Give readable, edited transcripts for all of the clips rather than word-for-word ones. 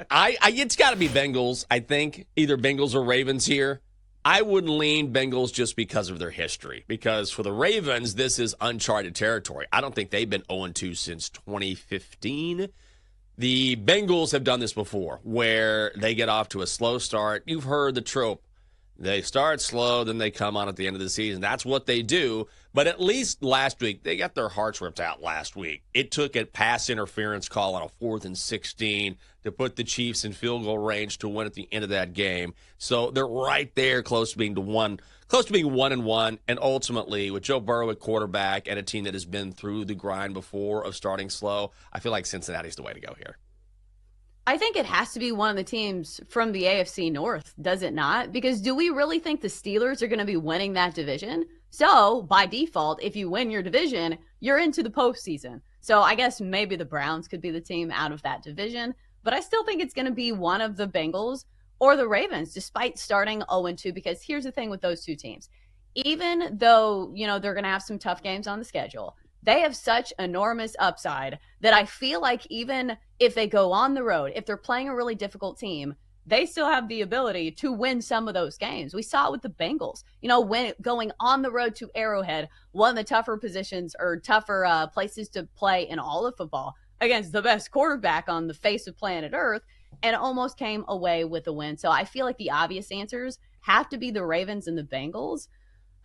It's got to be Bengals, I think. Either Bengals or Ravens here. I would lean Bengals just because of their history. Because for the Ravens, this is uncharted territory. I don't think they've been 0-2 since 2015. The Bengals have done this before, where they get off to a slow start. You've heard the trope. They start slow, then they come on at the end of the season. That's what they do. But at least last week, they got their hearts ripped out last week. It took a pass interference call on a 4th and 16 to put the Chiefs in field goal range to win at the end of that game. So they're right there, close to being 1-1. And ultimately, with Joe Burrow at quarterback and a team that has been through the grind before of starting slow, I feel like Cincinnati's the way to go here. I think it has to be one of the teams from the AFC North, does it not? Because do we really think the Steelers are going to be winning that division? So, by default, if you win your division, you're into the postseason. So, I guess maybe the Browns could be the team out of that division. But I still think it's going to be one of the Bengals or the Ravens, despite starting 0-2. Because here's the thing with those two teams. Even though, they're going to have some tough games on the schedule, they have such enormous upside that I feel like even if they go on the road, if they're playing a really difficult team, they still have the ability to win some of those games. We saw it with the Bengals, when going on the road to Arrowhead, one of the tougher positions or tougher places to play in all of football against the best quarterback on the face of planet Earth, and almost came away with a win. So I feel like the obvious answers have to be the Ravens and the Bengals.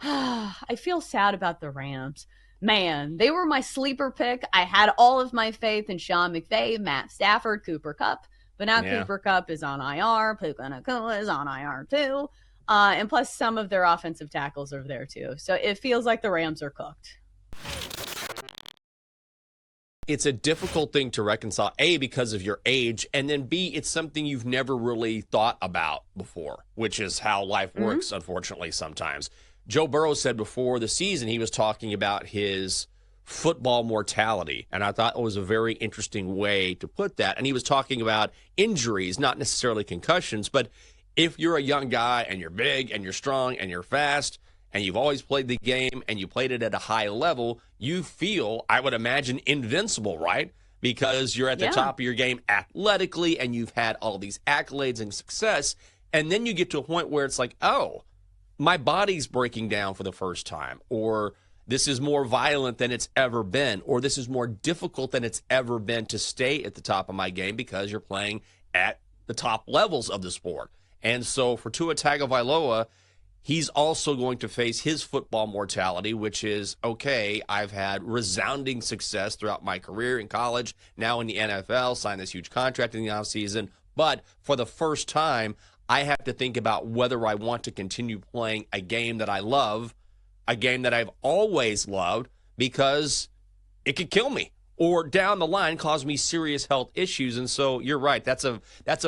I feel sad about the Rams. Man, they were my sleeper pick. I had all of my faith in Sean McVay, Matt Stafford, Cooper Kupp, but now Cooper Kupp is on IR. Puka Nacua is on IR too. And plus some of their offensive tackles are there too. So it feels like the Rams are cooked. It's a difficult thing to reconcile, A, because of your age, and then B, it's something you've never really thought about before, which is how life works, unfortunately, sometimes. Joe Burrow said before the season he was talking about his football mortality, and I thought it was a very interesting way to put that. And he was talking about injuries, not necessarily concussions, but if you're a young guy and you're big and you're strong and you're fast and you've always played the game and you played it at a high level, you feel, I would imagine, invincible, right? Because you're at the top of your game athletically and you've had all these accolades and success. And then you get to a point where it's like, oh, my body's breaking down for the first time, or this is more violent than it's ever been, or this is more difficult than it's ever been to stay at the top of my game because you're playing at the top levels of the sport. And so for Tua Tagovailoa, he's also going to face his football mortality, which is, okay, I've had resounding success throughout my career in college, now in the NFL, signed this huge contract in the offseason, but for the first time, I have to think about whether I want to continue playing a game that I love, a game that I've always loved, because it could kill me or down the line cause me serious health issues. And so you're right. That's a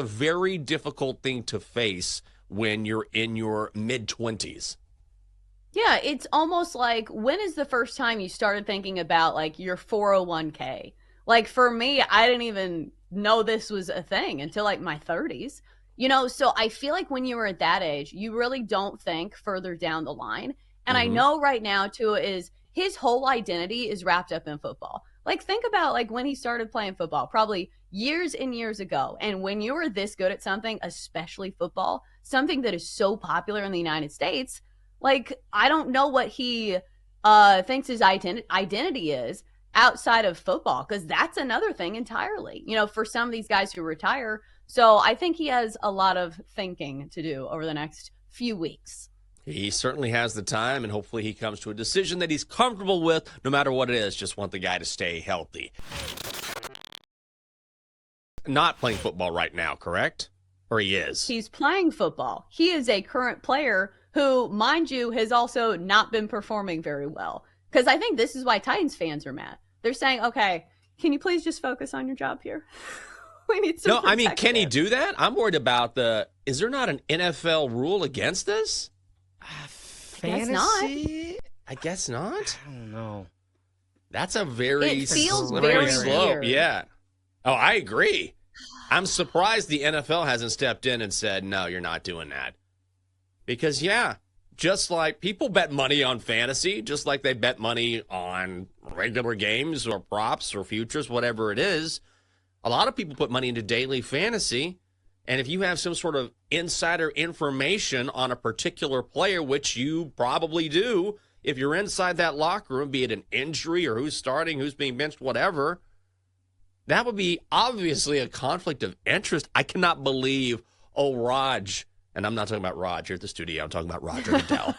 very difficult thing to face when you're in your mid-20s. Yeah, it's almost like, when is the first time you started thinking about like your 401k? Like for me, I didn't even know this was a thing until like my 30s. So I feel like when you were at that age, you really don't think further down the line. And I know right now, Tua is, his whole identity is wrapped up in football. Like, think about like when he started playing football, probably years and years ago. And when you were this good at something, especially football, something that is so popular in the United States, like, I don't know what he thinks his identity is outside of football, because that's another thing entirely, for some of these guys who retire. So I think he has a lot of thinking to do over the next few weeks. He certainly has the time, and hopefully he comes to a decision that he's comfortable with, no matter what it is. Just want the guy to stay healthy. Not playing football right now, correct? Or he is? He's playing football. He is a current player who, mind you, has also not been performing very well. Because I think this is why Titans fans are mad. They're saying, okay, can you please just focus on your job here? We need some protection. I mean, can he do that? I'm worried about is there not an NFL rule against this? Fantasy? I guess not. I don't know. That's a very It feels slippery very slope. weird. Yeah. Oh, I agree. I'm surprised the NFL hasn't stepped in and said, no, you're not doing that. Because, just like people bet money on fantasy, just like they bet money on regular games or props or futures, whatever it is, A lot of people put money into daily fantasy. And if you have some sort of insider information on a particular player, which you probably do, if you're inside that locker room, be it an injury or who's starting, who's being benched, whatever, that would be obviously a conflict of interest. I cannot believe, Raj, and I'm not talking about Raj here at the studio. I'm talking about Roger Goodell.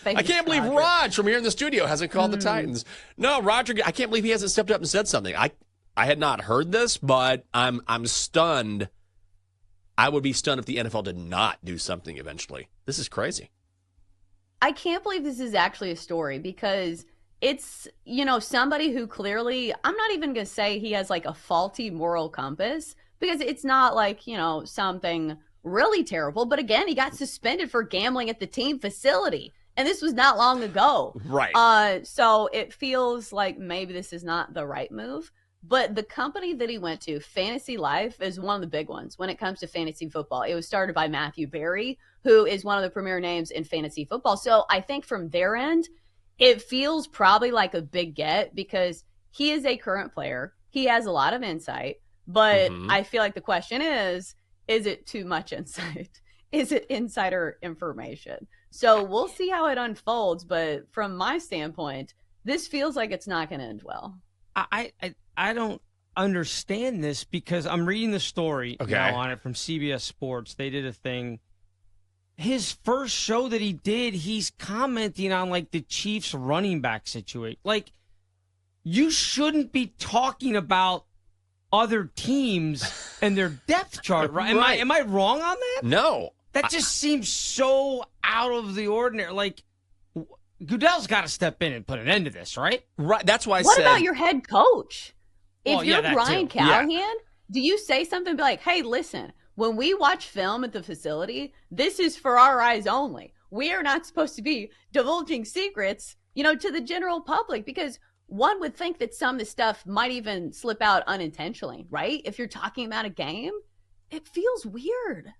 I can't believe Raj from here in the studio hasn't called the Titans. No, Roger, I can't believe he hasn't stepped up and said something. I had not heard this, but I'm stunned. I would be stunned if the NFL did not do something eventually. This is crazy. I can't believe this is actually a story because it's, somebody who clearly, I'm not even going to say he has like a faulty moral compass because it's not like, something really terrible. But again, he got suspended for gambling at the team facility. And this was not long ago. Right. So it feels like maybe this is not the right move. But the company that he went to, Fantasy Life, is one of the big ones when it comes to fantasy football. It was started by Matthew Berry, who is one of the premier names in fantasy football. So I think from their end, it feels probably like a big get because he is a current player. He has a lot of insight. But I feel like the question is it too much insight? Is it insider information? So we'll see how it unfolds. But from my standpoint, this feels like it's not going to end well. I don't understand this because I'm reading the story now on it from CBS Sports. They did a thing. His first show that he did, he's commenting on like the Chiefs running back situation. Like, you shouldn't be talking about other teams and their depth chart, right? Am I wrong on that? No. That just seems so out of the ordinary. Like, Goodell's got to step in and put an end to this, right? Right. That's why I said. What about your head coach? Well, if you're Brian too. Callahan, do you say something be like, hey, listen, when we watch film at the facility, this is for our eyes only. We are not supposed to be divulging secrets, to the general public because one would think that some of this stuff might even slip out unintentionally, right? If you're talking about a game, it feels weird.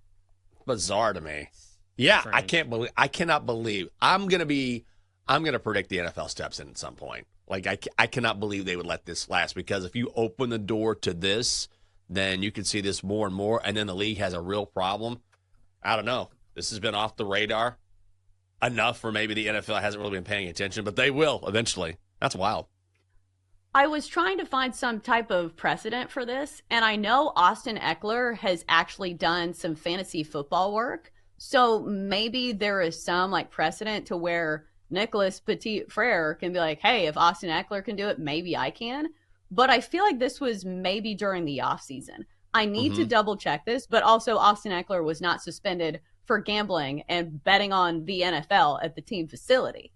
Bizarre to me. Yeah, Strange. I cannot believe. I'm going to predict the NFL steps in at some point. Like, I cannot believe they would let this last because if you open the door to this, then you can see this more and more, and then the league has a real problem. I don't know. This has been off the radar enough for maybe the NFL hasn't really been paying attention, but they will eventually. That's wild. I was trying to find some type of precedent for this, and I know Austin Eckler has actually done some fantasy football work, so maybe there is some like precedent to where Nicholas Petit Frere can be like, hey, if Austin Eckler can do it, maybe I can. But I feel like this was maybe during the offseason. I need to double check this, but also Austin Eckler was not suspended for gambling and betting on the NFL at the team facility.